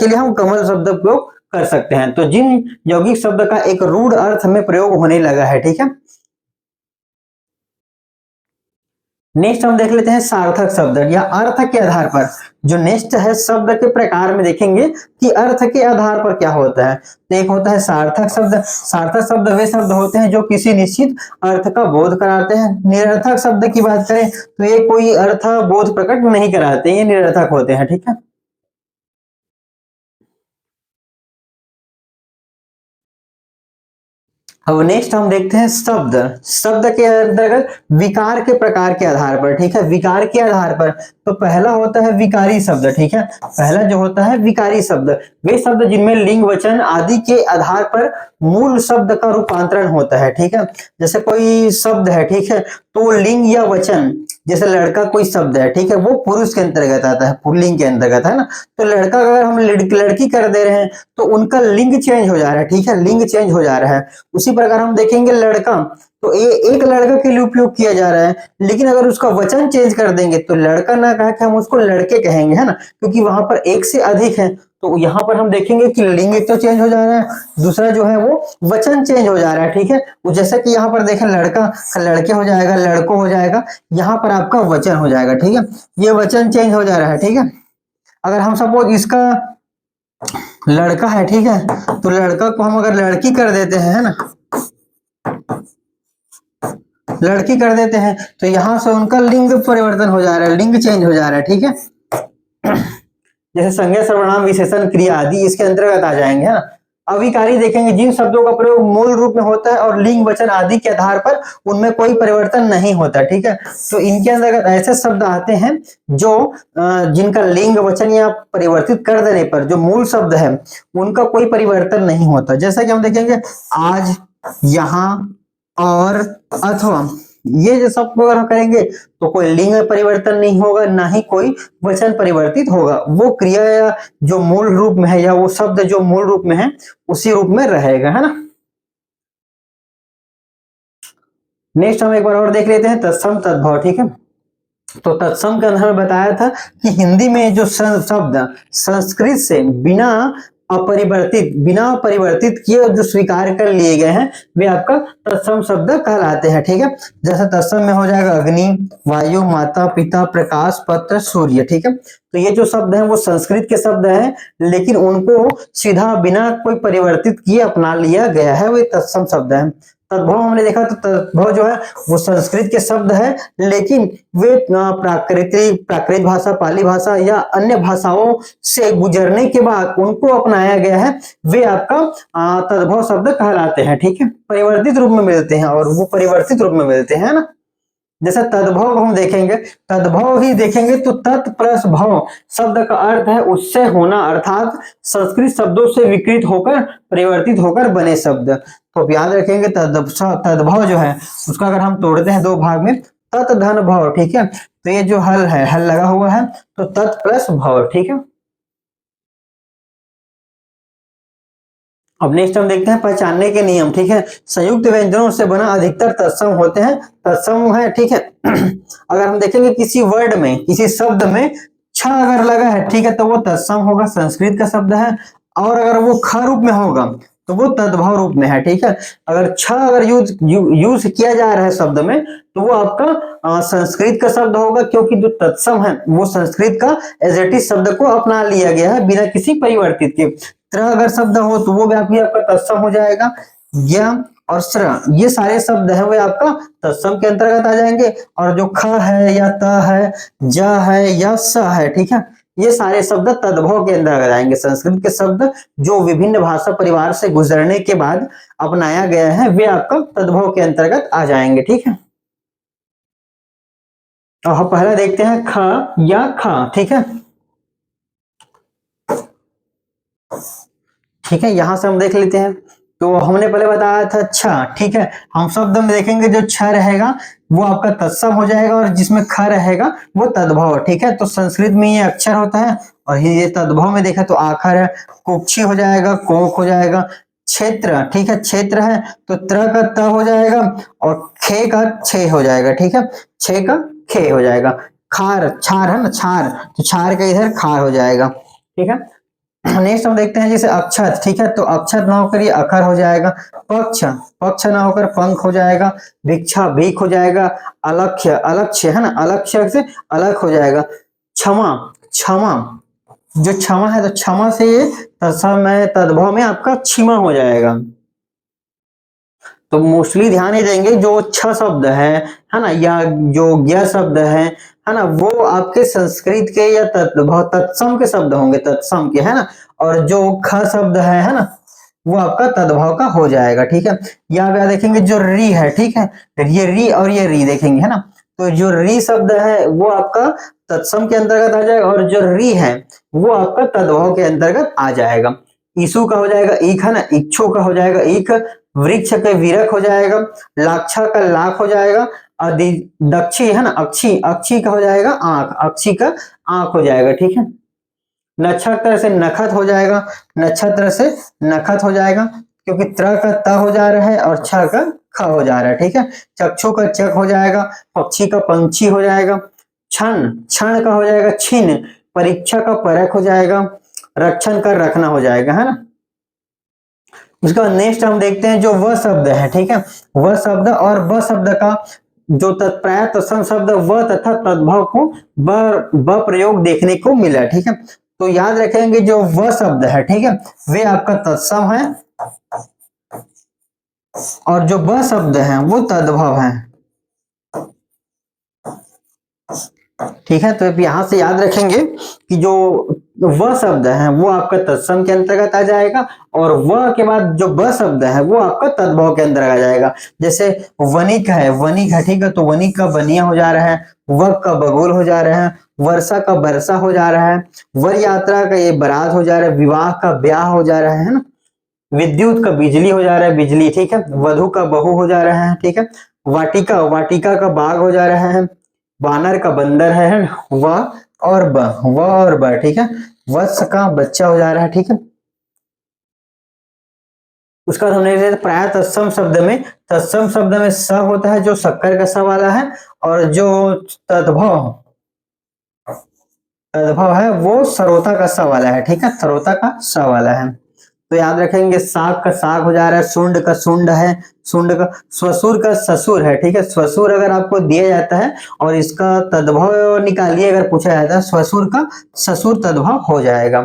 लिए हम कमल शब्द प्रयोग कर सकते हैं। तो जिन यौगिक शब्द का एक रूढ़ अर्थ में प्रयोग होने लगा है, ठीक है। नेक्स्ट हम देख लेते हैं सार्थक शब्द या अर्थ के आधार पर। जो नेक्स्ट है शब्द के प्रकार में देखेंगे कि अर्थ के आधार पर क्या होता है। तो एक होता है सार्थक शब्द। सार्थक शब्द वे शब्द होते हैं जो किसी निश्चित अर्थ का बोध कराते हैं। निरर्थक शब्द की बात करें तो ये कोई अर्थ बोध प्रकट नहीं कराते, ये निरर्थक होते हैं, ठीक है। अब नेक्स्ट हम देखते हैं शब्द। शब्द के अंतर्गत विकार के प्रकार के आधार पर, ठीक है, विकार के आधार पर। तो पहला होता है विकारी शब्द, ठीक है। पहला जो होता है विकारी शब्द, वे शब्द जिनमें लिंग वचन आदि के आधार पर मूल शब्द का रूपांतरण होता है, ठीक है। जैसे कोई शब्द है, ठीक है, तो लिंग या वचन, जैसे लड़का कोई शब्द है, ठीक है, वो पुरुष के अंतर्गत आता है, पुल्लिंग के अंतर्गत, है ना। तो लड़का अगर हम लड़की कर दे रहे हैं तो उनका लिंग चेंज हो जा रहा है, ठीक है, लिंग चेंज हो जा रहा है। उसी प्रकार हम देखेंगे लड़का, तो ये एक लड़का के लिए उपयोग किया जा रहा है, लेकिन अगर उसका वचन चेंज कर देंगे तो लड़का ना कह के हम उसको लड़के कहेंगे, है ना, क्योंकि वहां पर एक से अधिक है। तो यहाँ पर हम देखेंगे कि लिंग एक तो चेंज हो जा रहा है, दूसरा जो है वो वचन चेंज हो जा रहा है, ठीक है। वो जैसे कि यहाँ पर देखें लड़का लड़के हो जाएगा, लड़को हो जाएगा, यहाँ पर आपका वचन हो जाएगा, ठीक है, ये वचन चेंज हो जा रहा है, ठीक है। अगर हम सपोज इसका लड़का है, ठीक है, तो लड़का को हम अगर लड़की कर देते हैं, है ना, लड़की कर देते हैं तो यहाँ से उनका लिंग परिवर्तन हो जा रहा है, लिंग चेंज हो जा रहा है, ठीक है। जैसे संज्ञा सर्वनाम विशेषण क्रिया आदि इसके अंतर्गत आ जाएंगे, है ना। अविकारी देखेंगे जिन शब्दों का प्रयोग मूल रूप में होता है और लिंग वचन आदि के आधार पर उनमें कोई परिवर्तन नहीं होता, ठीक है। तो इनके अंतर्गत ऐसे शब्द आते हैं जो जिनका लिंग वचन या परिवर्तित कर देने पर जो मूल शब्द है उनका कोई परिवर्तन नहीं होता। जैसा कि हम देखेंगे आज, यहाँ, और, अथवा, ये जो सब अगर हम करेंगे तो कोई लिंग परिवर्तन नहीं होगा, ना ही कोई वचन परिवर्तित होगा। वो क्रिया या जो मूल रूप में है या वो शब्द जो मूल रूप में है उसी रूप में रहेगा, है ना। नेक्स्ट हम एक बार और देख लेते हैं तत्सम तद्भव, ठीक है। तो तत्सम के अंदर बताया था कि हिंदी में जो शब्द संस्कृत से बिना परिवर्तित किए जो स्वीकार कर लिए गए हैं वे आपका तत्सम शब्द कहलाते हैं, ठीक है। जैसे तत्सम में हो जाएगा अग्नि, वायु, माता, पिता, प्रकाश, पत्र, सूर्य, ठीक है। तो ये जो शब्द हैं वो संस्कृत के शब्द हैं, लेकिन उनको सीधा बिना कोई परिवर्तित किए अपना लिया गया है, वे तत्सम शब्द है। तद्भव हमने देखा तो तद्भव जो है वो संस्कृत के शब्द है, लेकिन वे प्राकृत भाषा, पाली भाषा या अन्य भाषाओं से गुजरने के बाद उनको अपनाया गया है, वे आपका तद्भव शब्द कहलाते हैं, ठीक है। परिवर्तित रूप में मिलते हैं और वो परिवर्तित रूप में मिलते हैं ना। जैसे तद्भव हम देखेंगे, तद्भव ही देखेंगे तो तत् प्लस भव शब्द का अर्थ है उससे होना, अर्थात संस्कृत शब्दों से विकृत होकर परिवर्तित होकर बने शब्द। तो याद रखेंगे तद्भव जो है उसका अगर हम तोड़ते हैं दो भाग में, तत् धन भव, ठीक है। तो ये जो हल है, हल लगा हुआ है तो तत् प्लस भव, ठीक है। अब नेक्स्ट हम देखते हैं पहचानने के नियम, ठीक है। संयुक्त व्यंजनों से बना अधिकतर तत्सम होते हैं, तत्सम है, ठीक है। अगर हम देखेंगे किसी वर्ड में, किसी शब्द में छ अगर लगा है, ठीक है, तो वो तत्सम होगा, संस्कृत का शब्द है। और अगर वो ख रूप में होगा तो वो तद्भव रूप में है, ठीक है। अगर छ अगर यूज किया जा रहा है शब्द में तो वो आपका संस्कृत का शब्द होगा, क्योंकि जो तत्सम है वो संस्कृत का एज शब्द को अपना लिया गया है बिना किसी परिवर्तित के। त्र अगर शब्द हो तो वो भी आपका तत्सम हो जाएगा। ज्ञ और श्र ये सारे शब्द हैं वे आपका तत्सम के अंतर्गत आ जाएंगे। और जो ख है या त है, ज है या स है, ठीक है, ये सारे शब्द तद्भव के अंतर्गत आएंगे। संस्कृत के शब्द जो विभिन्न भाषा परिवार से गुजरने के बाद अपनाया गया है वे आपका तद्भव के अंतर्गत आ जाएंगे, ठीक है। और हम पहला देखते हैं ख या ख, ठीक है। ठीक है, यहां से हम देख लेते हैं। तो हमने पहले बताया था छ, ठीक है। हम शब्द में देखेंगे जो छ रहेगा वो आपका तत्सम हो जाएगा और जिसमें ख रहेगा वो तद्भव, ठीक है। तो संस्कृत में ये अक्षर होता है और ये तद्भव में देखा तो आखर है, कुक्षी हो जाएगा, कोक हो जाएगा, क्षेत्र, ठीक है, क्षेत्र है तो त्र का त हो जाएगा और खे का छे हो जाएगा, ठीक है, छे का खे हो जाएगा। खार, छार है ना, छार, तो छार का इधर खार हो जाएगा, ठीक है। नेक्स्ट हम देखते हैं जैसे अक्षत, ठीक है, तो अक्षत ना होकर ये अखर हो जाएगा। पक्ष, पक्ष ना होकर पंख हो जाएगा। भिक्षा, भीख हो जाएगा। अलक्ष्य, अलक्ष्य है ना, अलक्ष्य से अलग हो जाएगा। क्षमा, क्षमा, जो क्षमा है तो क्षमा से ये तद्भव में आपका क्षमा हो जाएगा। तो मोस्टली ध्यान ही देंगे जो छ शब्द है ना, या जो ज्ञ शब्द है ना, वो आपके संस्कृत के या तत्सम के शब्द होंगे, तत्सम के, है ना। और जो ख शब्द है ना, वो आपका तद्भव का हो जाएगा, ठीक है। यहाँ पे देखेंगे जो री है, ठीक है, ये री और ये री देखेंगे, है ना। तो जो री शब्द है वो आपका तत्सम के अंतर्गत आ जाएगा और जो री है वो आपका तद्भव के अंतर्गत आ जाएगा। ईसु का हो जाएगा ईख, है ना, इच्छु का हो जाएगा ईख, वृक्ष का विरक हो जाएगा, लाक्षा का लाख हो जाएगा, दक्षी है ना, अक्षी, अक्षी का हो जाएगा आंख, अक्षी का आंख हो जाएगा, ठीक है। नक्षत्र से नखत हो जाएगा, नक्षत्र से नखत हो जाएगा, क्योंकि त्र का त हो जा रहा है और छ का ख हो जा रहा है, ठीक है। चक्षु का चक हो जाएगा, पक्षी का पंछी हो जाएगा। क्षण, क्षण का हो जाएगा छिन, परीक्षा का परख हो जाएगा, रक्षण का रखना हो जाएगा, है ना। उसका नेक्स्ट हम देखते हैं जो वह शब्द है, ठीक है, वह शब्द और व शब्द का जो तत्प्राय तत्सम शब्द व तथा तद्भव को ब प्रयोग देखने को मिला, ठीक है। तो याद रखेंगे जो वह शब्द है, ठीक है, वे आपका तत्सम है और जो व शब्द है वो तद्भव है। ठीक है, तो यहां से याद रखेंगे कि जो वह शब्द है वो आपका तत्सम के अंतर्गत आ जाएगा, और वह के बाद जो ब शब्द है वो आपका तद्भव के अंदर आ जाएगा। जैसे वनिक है, वनिक है, ठीक है, तो वनिक का बनिया हो जा रहा है, वक का बगुल हो जा रहा है, वर्षा का बरसा हो जा रहा है, वर यात्रा का ये बारात हो जा रहा है, विवाह का ब्याह हो जा रहा है ना, विद्युत का बिजली हो जा रहा है, बिजली, ठीक है, वधु का बहू हो जा रहा है, ठीक है, वाटिका, वाटिका का बाग हो जा रहा है, बानर का बंदर है, वह और ब, वह और ब, ठीक है, वत्स का बच्चा हो जा रहा है, ठीक है। उसका हमने प्राय तत्सम शब्द में स होता है जो शक्कर का स वाला है, और जो तद्भव तद्भव है वो सरोता का स वाला है, ठीक है, सरोता का स वाला है। तो याद रखेंगे, साग का साग हो जा रहा है, सुंड का सुंड है, सुंड का, स्वसुर का ससुर है, ठीक है, स्वसुर अगर आपको दिया जाता है और इसका तद्भव निकालिए अगर पूछा जाता है, स्वसुर का ससुर तद्भव हो जाएगा।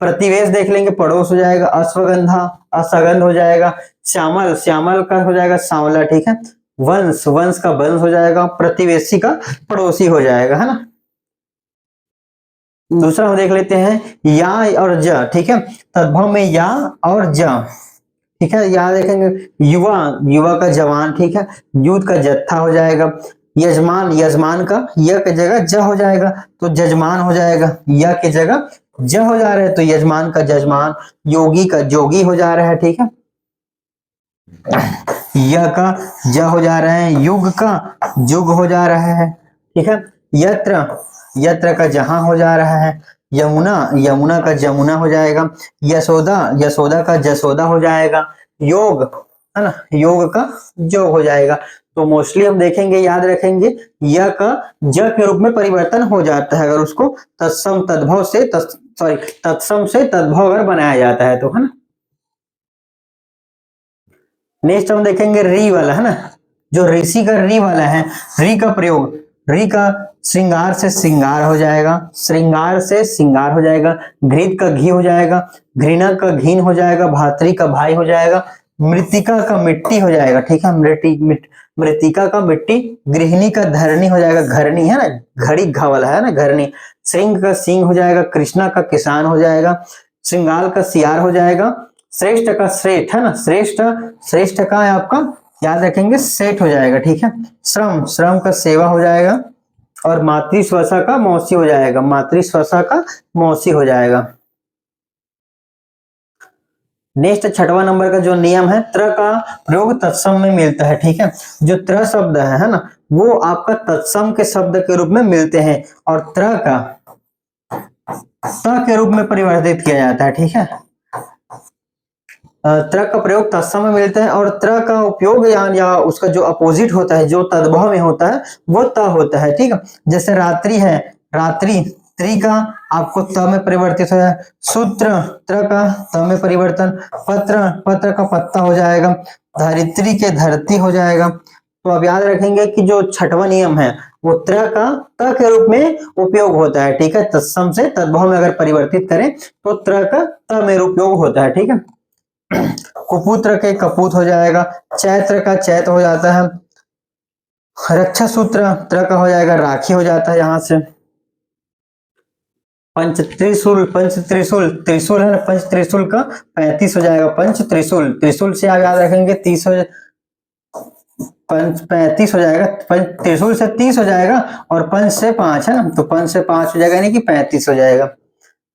प्रतिवेश देख लेंगे, पड़ोस हो जाएगा, अश्वगंधा असगंध हो जाएगा, श्यामल, श्यामल का हो जाएगा सांवला, ठीक है, वंश, वंश का वंश हो जाएगा, प्रतिवेशी का पड़ोसी हो जाएगा, है ना। दूसरा हम देख लेते हैं, या और ज, ठीक है, तद्भव में या और ज, ठीक है, यहाँ देखेंगे, युवा, युवा का जवान, ठीक है, यूथ का जत्था हो जाएगा, यजमान, यजमान का य की जगह ज हो जाएगा तो जजमान हो जाएगा, य की जगह ज हो जा रहा है तो यजमान का जजमान, योगी का जोगी हो जा रहा है, ठीक है, य का ज हो जा रहा है, युग का जुग हो जा रहा है, ठीक है, यत्र, यत्र का जहां हो जा रहा है, यमुना, यमुना का जमुना हो जाएगा, यशोदा, यशोदा का जसोदा हो जाएगा, योग, है ना, योग का योग हो जाएगा। तो मोस्टली हम देखेंगे, याद रखेंगे, य का ज के रूप में परिवर्तन हो जाता है अगर उसको तत्सम तद्भव से सॉरी तत्सम से तद्भव अगर बनाया जाता है तो, है ना। नेक्स्ट हम देखेंगे री वाला, है ना, जो ऋषि का री वाला है, री का प्रयोग, री का श्रृंगार से श्रृंगार हो जाएगा, श्रृंगार से श्रृंगार हो जाएगा, घृत का घी हो जाएगा, घृणा का घीन हो जाएगा, भातृ का भाई हो जाएगा, मृतिका का मिट्टी हो जाएगा, ठीक है, मृतिका का मिट्टी, गृहिणी का धरणी हो जाएगा, घरनी, है ना, घड़ी घा वाला है ना, घरनी, सिंह का सिंह हो जाएगा, कृष्णा का किसान हो जाएगा, श्रृंगार का सियार हो जाएगा, श्रेष्ठ का श्रेष्ठ, है ना, श्रेष्ठ, श्रेष्ठ का है आपका, याद रखेंगे, सेठ हो जाएगा, ठीक है, श्रम, श्रम का सेवा हो जाएगा, और मातृ स्वसा का मौसी हो जाएगा, मातृ स्वसा का मौसी हो जाएगा। नेक्स्ट छठवां नंबर का जो नियम है, त्र का प्रयोग तत्सम में मिलता है, ठीक है, जो त्र शब्द है ना, वो आपका तत्सम के शब्द के रूप में मिलते हैं, और त्र का त के रूप में परिवर्तित किया जाता है, ठीक है, त्र का प्रयोग तत्सम में मिलते हैं, और त्र का उपयोग या उसका जो अपोजिट होता है, जो तद्भव में होता है वो त होता है, ठीक है, जैसे रात्रि है, रात्रि, त्रि का आपको त में परिवर्तित हो जाए, सूत्र, त्र का त में परिवर्तन, पत्र, पत्र का पत्ता हो जाएगा, धरित्री के धरती हो जाएगा। तो अब याद रखेंगे कि जो छठवां नियम है वो त्र का त के रूप में उपयोग होता है, ठीक है, तत्सम से तद्भव में अगर परिवर्तित करें तो त्र का त में उपयोग होता है, ठीक है। कुपुत्र के कपूत हो जाएगा, चैत्र का चैत हो जाता है, रक्षा सूत्र त्र का हो जाएगा, राखी हो जाता है यहाँ से, पंच त्रिशूल, पंच त्रिशूल, त्रिशूल है ना, पंच त्रिशूल का 35 हो जाएगा, पंच त्रिशूल, त्रिशूल से आप याद रखेंगे 30 हो, पंच 35 हो जाएगा, पंच त्रिशूल से 30 हो जाएगा, और पंच से 5 है ना, तो पंच से 5 हो जाएगा यानी कि 35 हो जाएगा।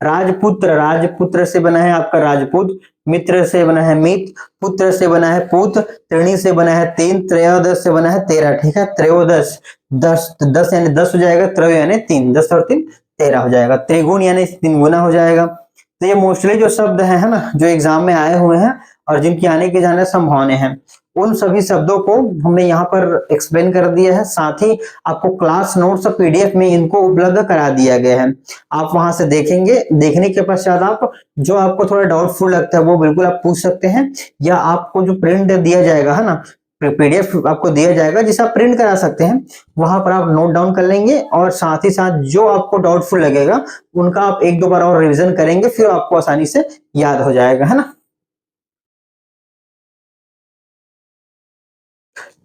राजपुत्र, राजपुत्र से बना है आपका राजपूत, मित्र से बना है मित, पुत्र से बना है पुत, त्रिणी से बना है तीन, त्रयोदश से बना है 13, ठीक है, त्रयोदश, 10, 10 यानी 10 हो जाएगा, त्रय यानी 3, 10 और 3 13 हो जाएगा, त्रिगुण यानी 3 गुना हो जाएगा। तो ये मोस्टली जो शब्द है ना, जो एग्जाम में आए हुए हैं और जिनकी आने की जाने संभावना है, उन सभी शब्दों को हमने यहाँ पर एक्सप्लेन कर दिया है, साथ ही आपको क्लास नोट्स और पीडीएफ में इनको उपलब्ध करा दिया गया है, आप वहां से देखेंगे, देखने के पश्चात आप जो आपको थोड़ा डाउटफुल लगता है वो बिल्कुल आप पूछ सकते हैं, या आपको जो प्रिंट दिया जाएगा है ना, पीडीएफ आपको दिया जाएगा जिसे आप प्रिंट करा सकते हैं, वहां पर आप नोट डाउन कर लेंगे, और साथ ही साथ जो आपको डाउटफुल लगेगा उनका आप एक दो बार और रिवीजन करेंगे, फिर आपको आसानी से याद हो जाएगा, है ना।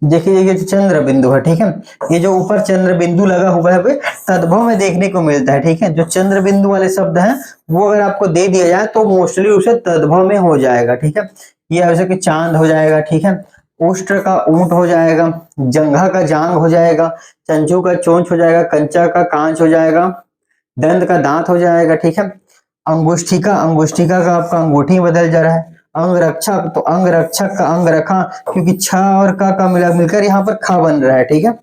देखिए ये जो चंद्र बिंदु है, ठीक है, ये जो ऊपर चंद्र बिंदु लगा हुआ है वे तद्भव में देखने को मिलता है, ठीक है। जो चंद्र बिंदु वाले शब्द हैं वो अगर आपको दे दिया जाए तो मोस्टली उसे तद्भव में हो जाएगा, ठीक है। ये जैसे कि चांद हो जाएगा, ठीक है, उष्ट्र का ऊंट हो जाएगा, जंघा का जांग हो जाएगा, चंचू का चोंच हो जाएगा, कंचा का कांच हो जाएगा, दंत का दांत हो जाएगा, ठीक है। अंगुष्ठिका का आपका अंगूठी बदल जा रहा है। अंग रक्षक, तो अंग रक्षक का अंग रखा, क्योंकि छ और का मिलकर यहाँ पर खा बन रहा है, ठीक है।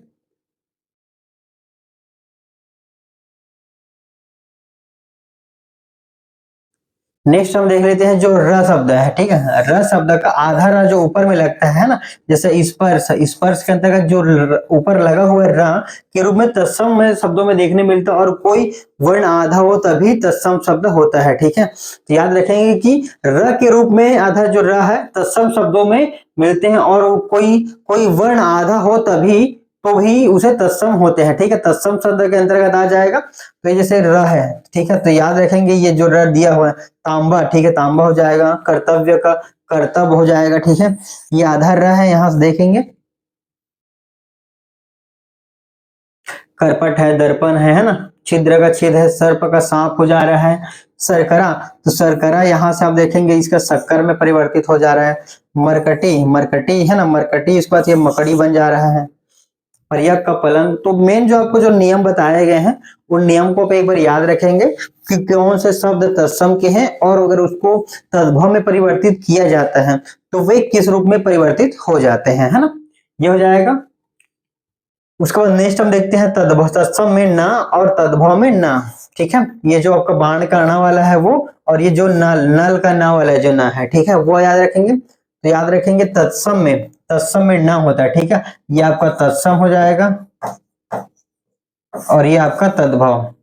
नेक्स्ट हम देख लेते हैं जो र शब्द है, ठीक है। र शब्द का आधा र जो ऊपर में लगता है ना, जैसे स्पर्श, स्पर्श के अंतर्गत जो ऊपर लगा हुआ र के रूप में तत्सम में शब्दों में देखने मिलता है, और कोई वर्ण आधा हो तभी तत्सम शब्द होता है, ठीक है। तो याद रखेंगे कि र के रूप में आधा जो र है तत्सम शब्दों में मिलते हैं, और कोई वर्ण आधा हो तभी तो भी उसे तत्सम होते हैं, ठीक है। तत्सम शब्द के अंतर्गत आ जाएगा। तो जैसे र है, ठीक है, तो याद रखेंगे ये जो र दिया हुआ है तांबा, ठीक है, तांबा हो जाएगा। कर्तव्य का कर्तव्य हो जाएगा, ठीक है। ये आधा र है, यहां से देखेंगे करपट है, दर्पण है ना, छिद्र का छेद है, सर्प का सांप हो जा रहा है। सरकरा, तो सरकरा यहां से आप देखेंगे इसका शक्कर में परिवर्तित हो जा रहा है। मरकटी, मरकटी है ना, मरकटी, इसके बाद ये मकड़ी बन जा रहा है। पर्याय का पलंग। तो मेन जो आपको जो नियम बताए गए हैं उन नियम को पे एक बार याद रखेंगे कि कौन से शब्द तत्सम के हैं, और अगर उसको तद्भव में परिवर्तित किया जाता है तो वे किस रूप में परिवर्तित हो जाते हैं, है ना। ये हो जाएगा। उसके बाद नेक्स्ट हम देखते हैं तद्भव, तत्सम में ना और तद्भव में ना, ठीक है। ये जो आपका बाण का ना वाला है वो, और ये जो नल, नल का ना वाला जो ना है, ठीक है, वो याद रखेंगे। तो याद रखेंगे तत्सम में ना होता है, ठीक है। ये आपका तत्सम हो जाएगा, और ये आपका तद्भव,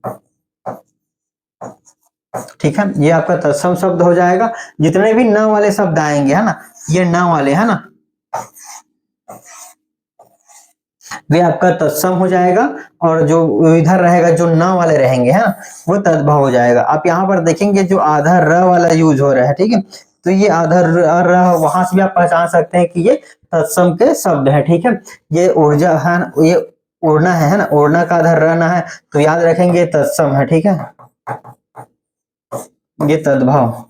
ठीक है। ये आपका तत्सम शब्द हो जाएगा। जितने भी न वाले शब्द आएंगे, है ना, ये न वाले, है ना, वे आपका तत्सम हो जाएगा, और जो इधर रहेगा जो न वाले रहेंगे, है ना, वो तद्भव हो जाएगा। आप यहाँ पर देखेंगे जो आधा र वाला यूज हो रहा है, ठीक है, तो ये आधा र वहां से भी आप पहचान सकते हैं कि ये तत्सम के शब्द है, ठीक है। ये ऊर्जा है, ये उड़ना है ना, उड़ना का आधा रहना है, तो याद रखेंगे तत्सम है, ठीक है, ये तद्भव,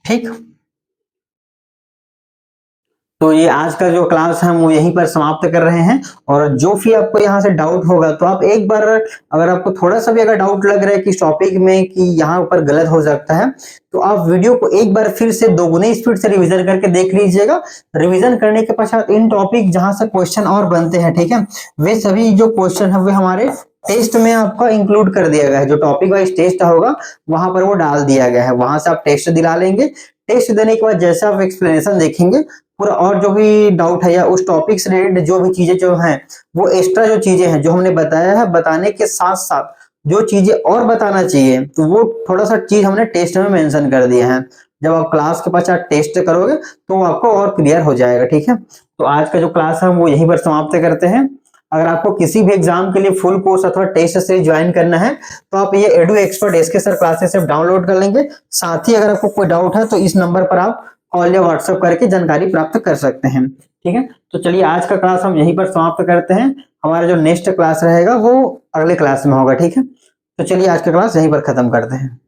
ठीक। तो ये आज का जो क्लास है हम वो यहीं पर समाप्त कर रहे हैं। और जो भी आपको यहाँ से डाउट होगा तो आप एक बार, अगर आपको थोड़ा सा भी अगर डाउट लग रहा है कि इस टॉपिक में कि यहाँ पर गलत हो सकता है, तो आप वीडियो को एक बार फिर से दोगुनी स्पीड से रिवीजन करके देख लीजिएगा। रिवीजन करने के पश्चात इन टॉपिक जहां से क्वेश्चन और बनते हैं, ठीक है, वे सभी जो क्वेश्चन है वे हमारे टेस्ट में आपका इंक्लूड कर दिया गया है। जो टॉपिक वाइज टेस्ट होगा वहां पर वो डाल दिया गया है, वहां से आप टेस्ट दिला लेंगे। टेस्ट देने के बाद जैसे आप एक्सप्लेनेशन देखेंगे पूरा, और जो भी डाउट है या उस टॉपिक से रिलेटेड जो भी चीजें जो हैं, वो एक्स्ट्रा जो चीजें हैं जो हमने बताया है, बताने के साथ साथ जो चीजें और बताना चाहिए तो वो थोड़ा सा चीज हमने टेस्ट में मेंशन कर दिया है। जब आप क्लास के पश्चात टेस्ट करोगे तो आपको और क्लियर हो जाएगा, ठीक है। तो आज का जो क्लास है हम वो यहीं पर समाप्त करते हैं। अगर आपको किसी भी एग्जाम के लिए फुल कोर्स अथवा टेस्ट सीरीज ज्वाइन करना है तो आप ये एडु एक्सपर्ट एसके सर क्लासेस से डाउनलोड कर लेंगे। साथ ही अगर आपको कोई डाउट है तो इस नंबर पर आप कॉल या व्हाट्सएप करके जानकारी प्राप्त कर सकते हैं, ठीक है। तो चलिए आज का क्लास हम यहीं पर समाप्त करते हैं। हमारा जो नेक्स्ट क्लास रहेगा वो अगले क्लास में होगा, ठीक है। तो चलिए आज का क्लास यहीं पर खत्म करते हैं।